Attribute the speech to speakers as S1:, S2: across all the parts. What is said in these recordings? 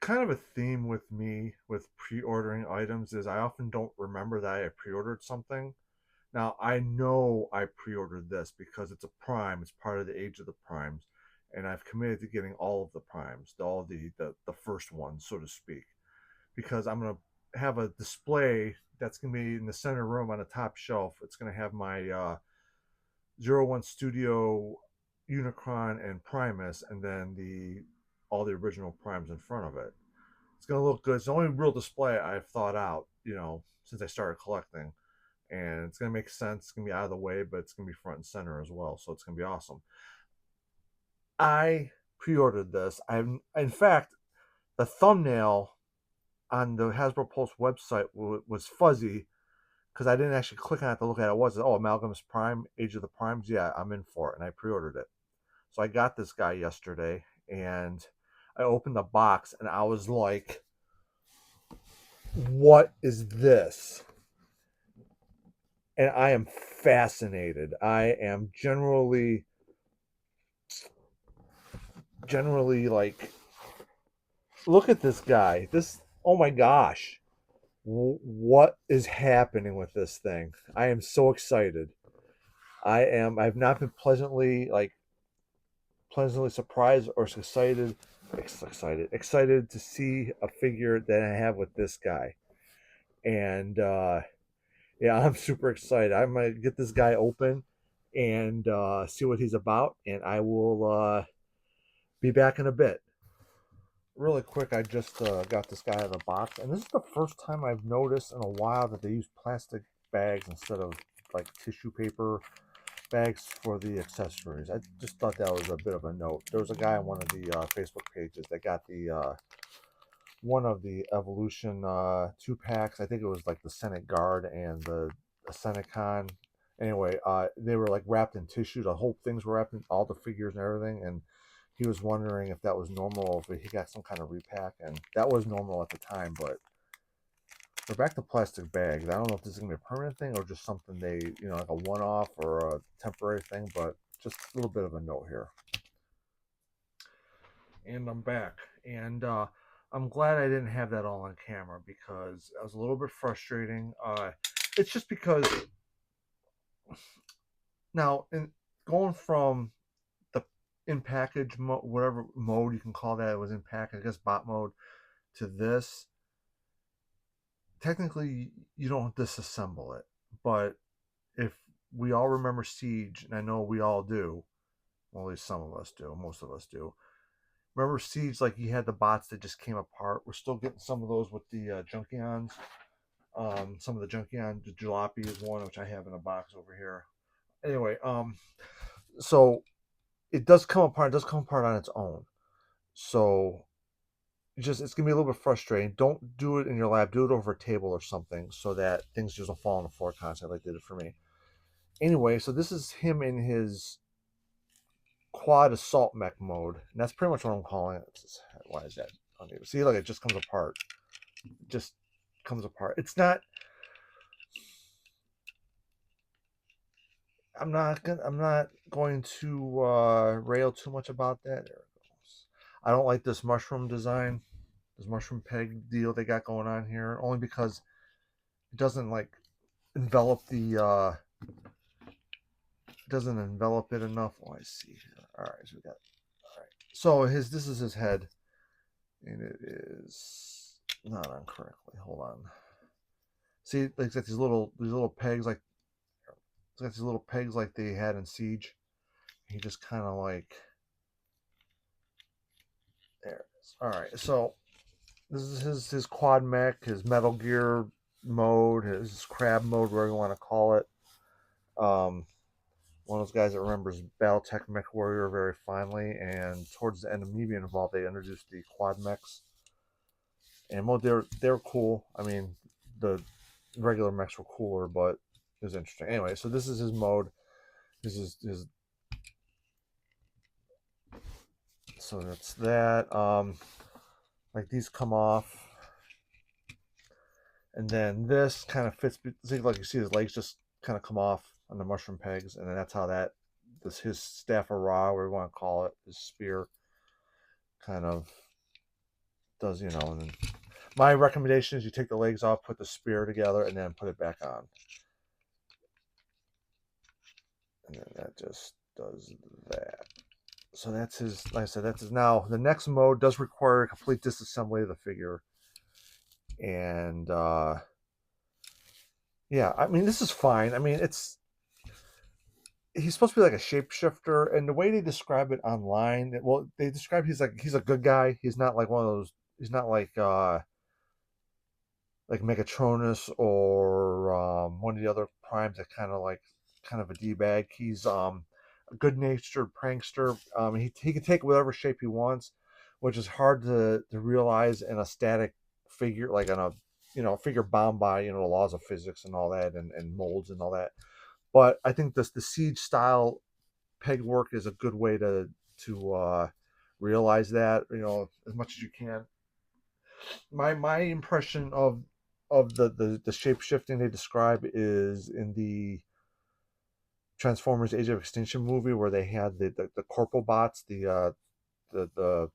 S1: kind of a theme with me with pre-ordering items is I often don't remember that I pre-ordered something. Now I know I pre-ordered this because it's a prime. It's part of the age of the primes, and I've committed to getting all of the primes, all the first ones, so to speak, because I'm gonna have a display that's gonna be in the center room on the top shelf. It's gonna have my 01 Studio Unicron and Primus, and then the all the original primes in front of it. It's gonna look good. It's the only real display I've thought out, since I started collecting, and it's gonna make sense. It's gonna be out of the way, but it's gonna be front and center as well. So it's gonna be awesome. I pre-ordered this. In fact, the thumbnail on the Hasbro Pulse website was fuzzy because I didn't actually click on it to look at it. Was Amalgamous Prime, Age of the Primes? Yeah, I'm in for it, and I pre-ordered it. So I got this guy yesterday, and I opened the box, and I was like, "What is this?" And I am fascinated. I am generally like, look at this guy. Oh my gosh. What is happening with this thing? I am so excited. I've not been pleasantly surprised or excited to see a figure that I have with this guy. And yeah, I'm super excited. I'm gonna get this guy open and see what he's about, and I will be back in a bit. Really quick, I just got this guy out of the box, and this is the first time I've noticed in a while that they use plastic bags instead of like tissue paper bags for the accessories. I just thought that was a bit of a note. There was a guy on one of the Facebook pages that got the one of the Evolution 2 packs. I think it was like the Senate Guard and the Senecon. Anyway, they were like wrapped in tissue. The whole things were wrapped in all the figures and everything, and he was wondering if that was normal, if he got some kind of repack, and that was normal at the time. But we're back to plastic bags. I don't know if this is gonna be a permanent thing or just something they, like a one-off or a temporary thing, but just a little bit of a note here. And I'm back, and I'm glad I didn't have that all on camera because it was a little bit frustrating. It's just because now, in going from the in package whatever mode you can call that, it was in package, I guess bot mode, to this, technically you don't disassemble it. But if we all remember Siege, and I know we all do, well, at least some of us do, most of us do. Remember Siege, like you had the bots that just came apart. We're still getting some of those with the Junkions. Some of the Junkion Jalopy is one, which I have in a box over here. Anyway, so it does come apart. It does come apart on its own. So it's gonna be a little bit frustrating. Don't do it in your lab. Do it over a table or something so that things just don't fall on the floor constantly like they did for me. Anyway, so this is him in his quad assault mech mode, and that's pretty much what I'm calling it. Why is that? See, like it just comes apart. It just comes apart. It's not. I'm not going to rail too much about that. There it goes. I don't like this mushroom design, this mushroom peg deal they got going on here, only because it doesn't like envelop the doesn't envelop it enough. Oh, I see here. All right, so we got. All right, so this is his head, and it is not on correctly. Hold on. See, like it's got these little pegs, like it's got these little pegs like they had in Siege. He just kind of like, there it is. All right, so this is his quad mech, his Metal Gear mode, his crab mode, whatever you want to call it. One of those guys that remembers BattleTech Mech Warrior very finely, and towards the end of me being involved, they introduced the quad mechs, and well, they're cool. I mean, the regular mechs were cooler, but it was interesting. Anyway, so this is his mode. This is his. So that's that. Like these come off, and then this kind of fits. See, like you see, his legs just kind of come off on the mushroom pegs, and then that's how his staff of Ra, whatever you want to call it, his spear, kind of does, you know. And my recommendation is you take the legs off, put the spear together, and then put it back on. And then that just does that. So that's his, like I said, that's his. Now, the next mode does require a complete disassembly of the figure. And yeah, I mean, this is fine. I mean, he's supposed to be like a shapeshifter, and the way they describe it online, well, they describe he's a good guy. He's not like one of those. He's not like Megatronus or one of the other primes that kind of a d bag. He's a good natured prankster. He can take whatever shape he wants, which is hard to realize in a static figure, like on a figure bound by the laws of physics and all that, and molds and all that. But I think the siege style peg work is a good way to realize that as much as you can. My impression of the shape shifting they describe is in the Transformers Age of Extinction movie, where they had the corporal bots, the the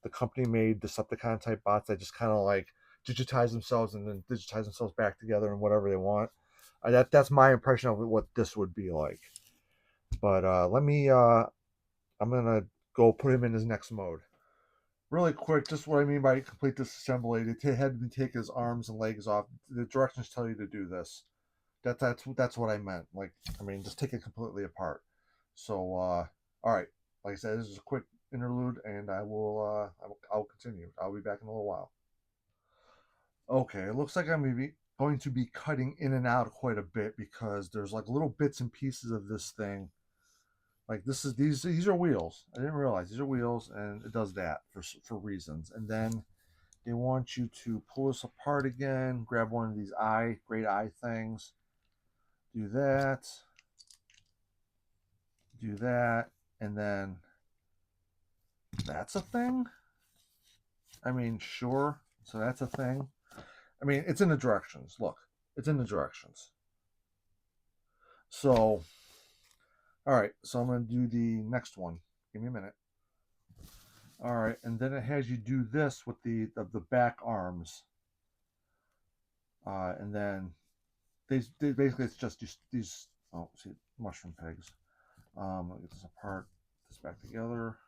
S1: the company made Decepticon type bots that just kind of like digitize themselves and then digitize themselves back together and whatever they want. That's my impression of what this would be like. But let me I'm gonna go put him in his next mode. Really quick, just what I mean by complete disassembly. They had to take his arms and legs off. The directions tell you to do this. That's what I meant. Like, I mean, just take it completely apart. So, all right. Like I said, this is a quick interlude, and I'll continue. I'll be back in a little while. Okay, it looks like I'm going to be cutting in and out quite a bit because there's like little bits and pieces of this thing. Like these are wheels. I didn't realize these are wheels, and it does that for reasons. And then they want you to pull this apart again, grab one of these great eye things, do that, and then that's a thing. I mean, sure. So that's a thing. I mean, it's in the directions. Look, it's in the directions. So, all right. So I'm going to do the next one. Give me a minute. All right, and then it has you do this with the back arms, and then they basically it's just these. Oh, see, mushroom pegs. Let me get this apart, this back together.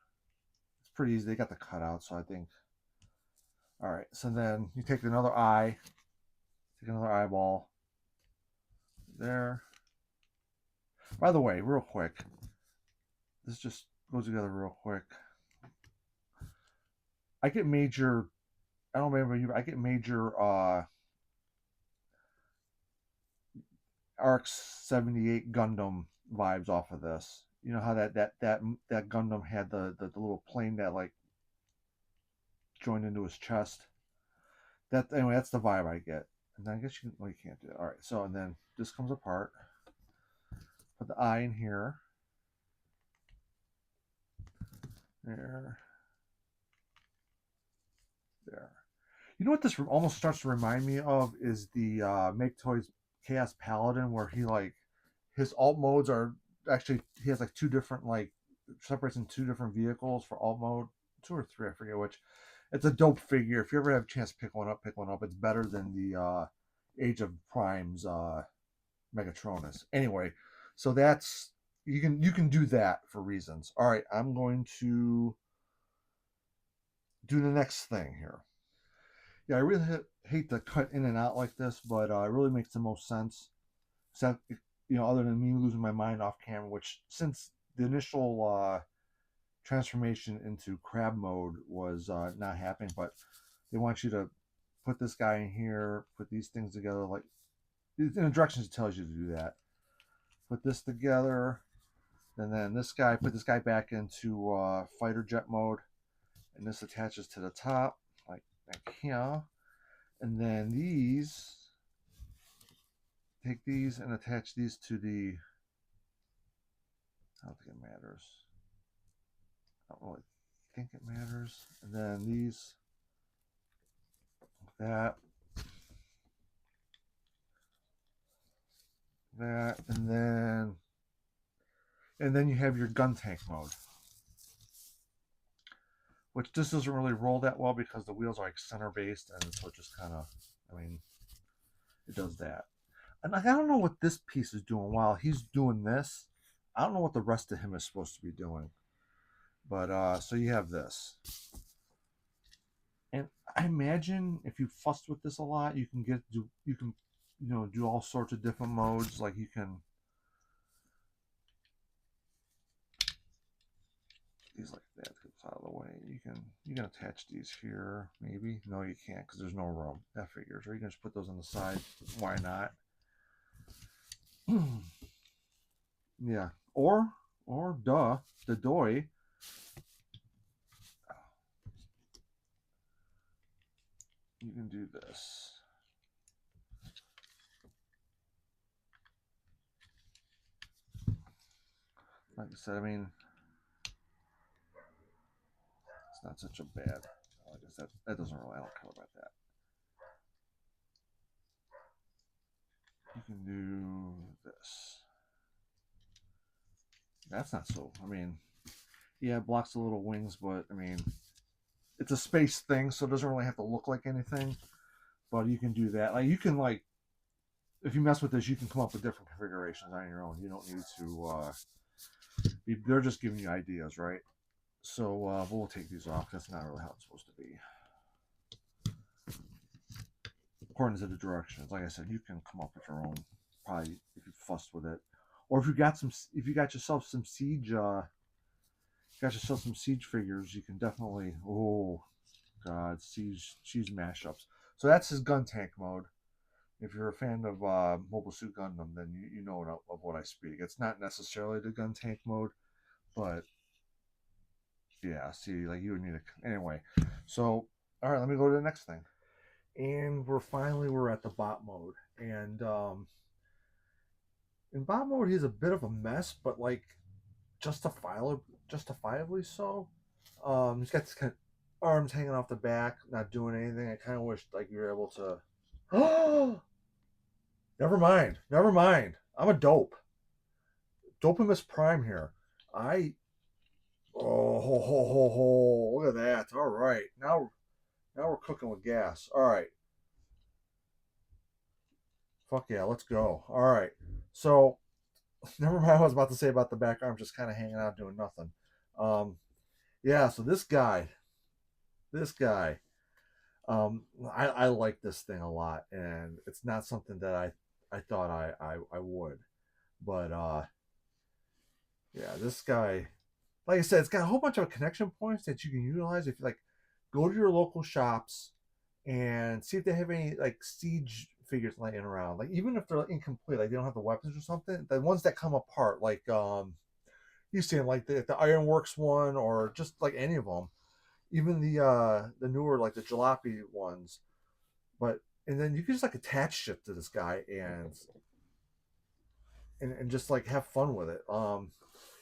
S1: It's pretty easy. They got the cutout, so I think. All right, so then you take another eye, take another eyeball. There. By the way, real quick, this just goes together real quick. I get major. I don't remember you. I get major Arc 78 Gundam vibes off of this. You know how that Gundam had the little plane that like joined into his chest. That anyway, that's the vibe I get. And then I guess you can't do it. All right, so and then this comes apart. Put the eye in here. There. There. You know what this almost starts to remind me of is the Make Toys Chaos Paladin, where he like his alt modes are actually he has like two different like separates in two different vehicles for alt mode, two or three, I forget which. It's a dope figure. If you ever have a chance to pick one up, pick one up. It's better than the Age of Prime's Megatronus. Anyway, so that's you can do that for reasons. All right, I'm going to do the next thing here. Yeah, I really hate to cut in and out like this, but it really makes the most sense. Except, other than me losing my mind off camera, which since the initial transformation into crab mode was not happening, but they want you to put this guy in here, put these things together. Like in the directions, it tells you to do that. Put this together, and then put this guy back into fighter jet mode, and this attaches to the top, like here. And then take these and attach these to the, I don't think it matters. I don't really think it matters. And then these, that, and then you have your gun tank mode. which this doesn't really roll that well because the wheels are like center based, and so it just kind of, I mean, it does that. And like, I don't know what this piece is doing while he's doing this. I don't know what the rest of him is supposed to be doing. But so you have this. And I imagine if you fussed with this a lot, you can do all sorts of different modes. Like you can these like that gets out of the way. You can attach these here, maybe. No, you can't because there's no room. That figures. Or you can just put those on the side. Why not? Yeah. Or the doy. You can do this. Like I said, I mean, it's not such a bad. I guess that doesn't really. I don't care about that. You can do this. That's not so. I mean, yeah, it blocks the little wings, but I mean, it's a space thing, so it doesn't really have to look like anything. But you can do that. Like you can if you mess with this, you can come up with different configurations on your own. You don't need to. They're just giving you ideas, right? So we'll take these off. That's not really how it's supposed to be. According to the directions, like I said, you can come up with your own. Probably if you fussed with it, or if you got yourself some siege figures, you can definitely. Oh God, siege mashups. So that's his gun tank mode. If you're a fan of Mobile Suit Gundam, then you know of what I speak. It's not necessarily the gun tank mode, but yeah, see, like you would need a anyway. So, all right, let me go to the next thing. And we're at the bot mode, and in bot mode he's a bit of a mess, but like justifiably so. He's got this kind of arms hanging off the back, not doing anything. I kind of wish like you were able to. Oh, never mind, never mind. I'm a dope. Amalgamous Prime here. I oh ho ho ho ho! Look at that. All right, now we're cooking with gas. All right, fuck yeah, let's go. All right, so never mind what I was about to say about the back arm just kind of hanging out doing nothing. Um, yeah, so this guy, I like this thing a lot, and it's not something that I thought I would, but yeah, this guy, like I said, it's got a whole bunch of connection points that you can utilize if you like go to your local shops and see if they have any like siege figures laying around. Like even if they're incomplete, like they don't have the weapons or something, the ones that come apart, like you see like the Ironworks one or just like any of them, even the newer like the Jalopy ones. But and then you can just like attach shit to this guy and just like have fun with it.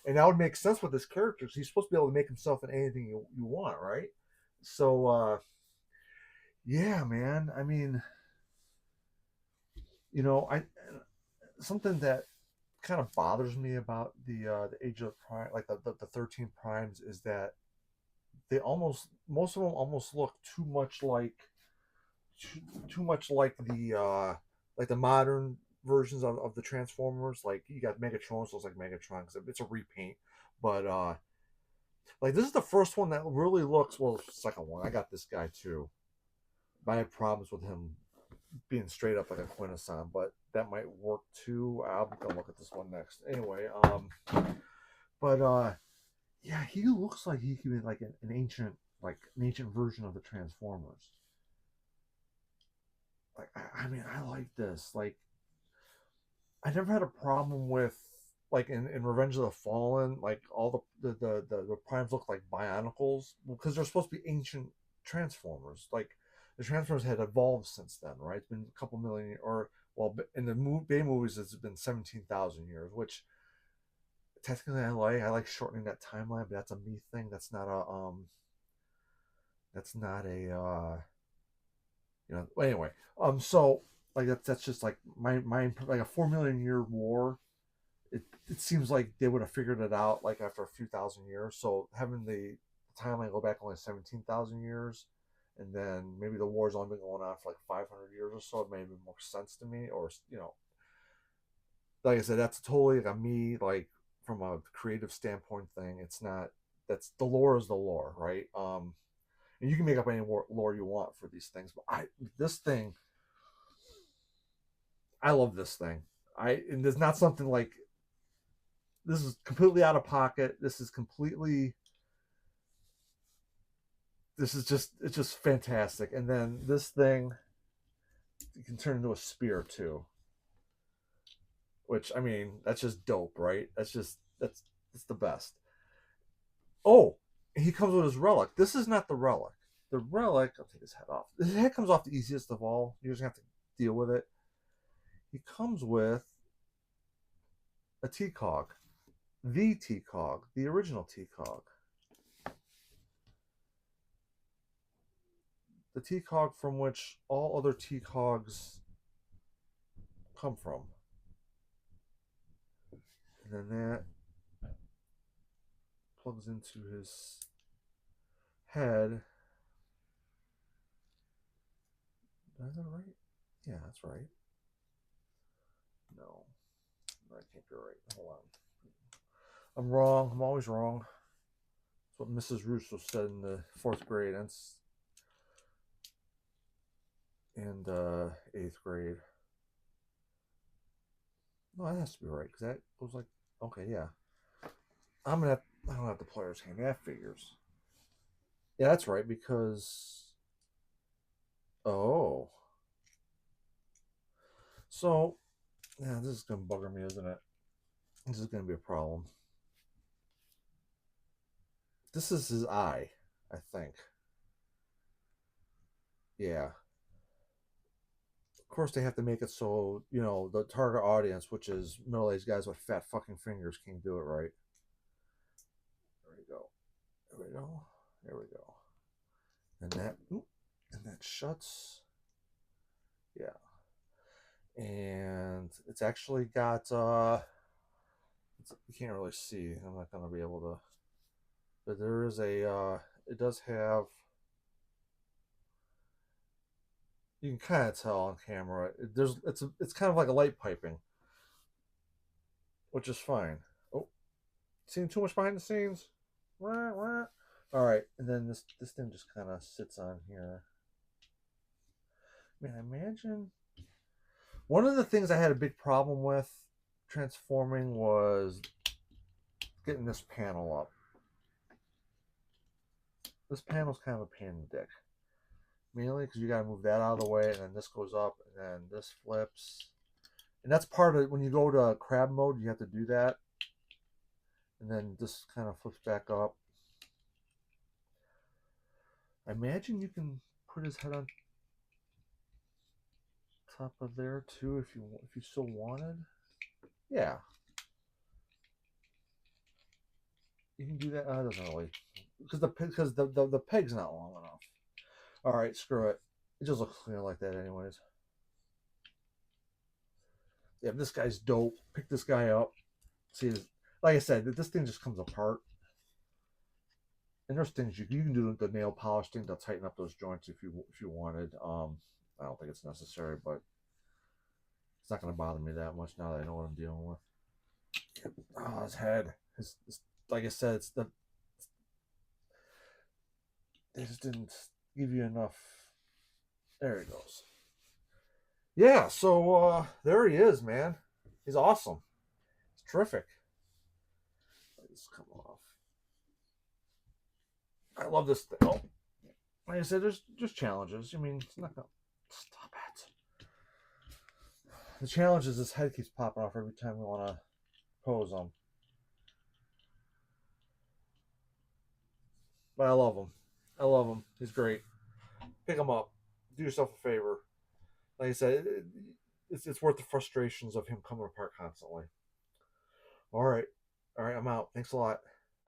S1: And that would make sense with this character because he's supposed to be able to make himself in anything you want, right? So yeah, man. I mean, I something that kind of bothers me about the Age of Prime, like the 13 Primes, is that they almost most of them almost look too much like the modern versions of the Transformers. Like you got Megatron, so it's like Megatron because it's a repaint, but like this is the first one that really looks well. Second one, I got this guy too. But I have problems with him being straight up like a Quintesson, but that might work too. I'll go look at this one next. Anyway, but yeah, he looks like he could be like an ancient version of the Transformers. Like I mean, I like this. Like I never had a problem with like in Revenge of the Fallen, like all the primes look like bionicles because they're supposed to be ancient Transformers. Like the Transformers had evolved since then, right? It's been a couple million, or well, in the Bay movies, it's been 17,000 years, which technically I like. I like shortening that timeline, but that's a me thing. That's not a anyway. So like that's just like my like a 4 million year war. It seems like they would have figured it out like after a few thousand years. So having the the time I go back only 17,000 years, and then maybe the war's only been going on for like 500 years or so. It made more sense to me, or like I said, that's totally like a me, like from a creative standpoint thing. It's not. That's the lore is the lore, right? And you can make up any lore you want for these things, but this thing, I love this thing. And there's not something like this is completely out of pocket. This is just it's just fantastic. And then this thing you can turn into a spear too, which I mean that's just dope, right? That's the best. Oh, he comes with his relic. This is not the relic. The relic, I'll take his head off. His head comes off the easiest of all. You just have to deal with it. He comes with a T-Cog. The T-Cog. The original T-Cog. The T-Cog from which all other T-Cogs come from. And then that plugs into his head. Is that right? Yeah, that's right. No, that can't be right. Hold on. I'm wrong. I'm always wrong. That's what Mrs. Russo said in the 4th grade and 8th grade. No, that has to be right because that was like okay, yeah. I don't have the player's hand. That figures. Yeah, that's right because oh, so yeah, this is gonna bugger me, isn't it? This is gonna be a problem. This is his eye, I think. Yeah. Of course, they have to make it so the target audience, which is middle-aged guys with fat fucking fingers, can't do it right. There we go. There we go. There we go. And that shuts. Yeah. And it's actually got you can't really see. I'm not gonna be able to, but there is a it does have. You can kind of tell on camera. It's kind of like a light piping, which is fine. Oh, seeing too much behind the scenes. Wah, wah. All right, and then this thing just kind of sits on here. Man, imagine one of the things I had a big problem with transforming was getting this panel up. This panel's kind of a pain in the dick. Mainly because you got to move that out of the way, and then this goes up, and then this flips. And that's part of it. When you go to crab mode, you have to do that. And then this kind of flips back up. I imagine you can put his head on top of there too if you still wanted. Yeah. You can do that. It doesn't really because the peg's not long enough. All right, screw it. It just looks like that anyways. Yeah, this guy's dope. Pick this guy up. See, like I said, this thing just comes apart. And there's things you can do the nail polish thing to tighten up those joints if you wanted. I don't think it's necessary, but it's not going to bother me that much now that I know what I'm dealing with. Oh, his head. Like I said, they just didn't give you enough. There he goes. Yeah, so there he is, man. He's awesome. It's terrific. Let this come off. I love this thing. Oh, like I said, there's just challenges. I mean, it's not gonna stop it. The challenge is his head keeps popping off every time we want to pose him. But I love him. I love him. He's great. Pick him up. Do yourself a favor. Like I said, it's worth the frustrations of him coming apart constantly. All right. All right, I'm out. Thanks a lot.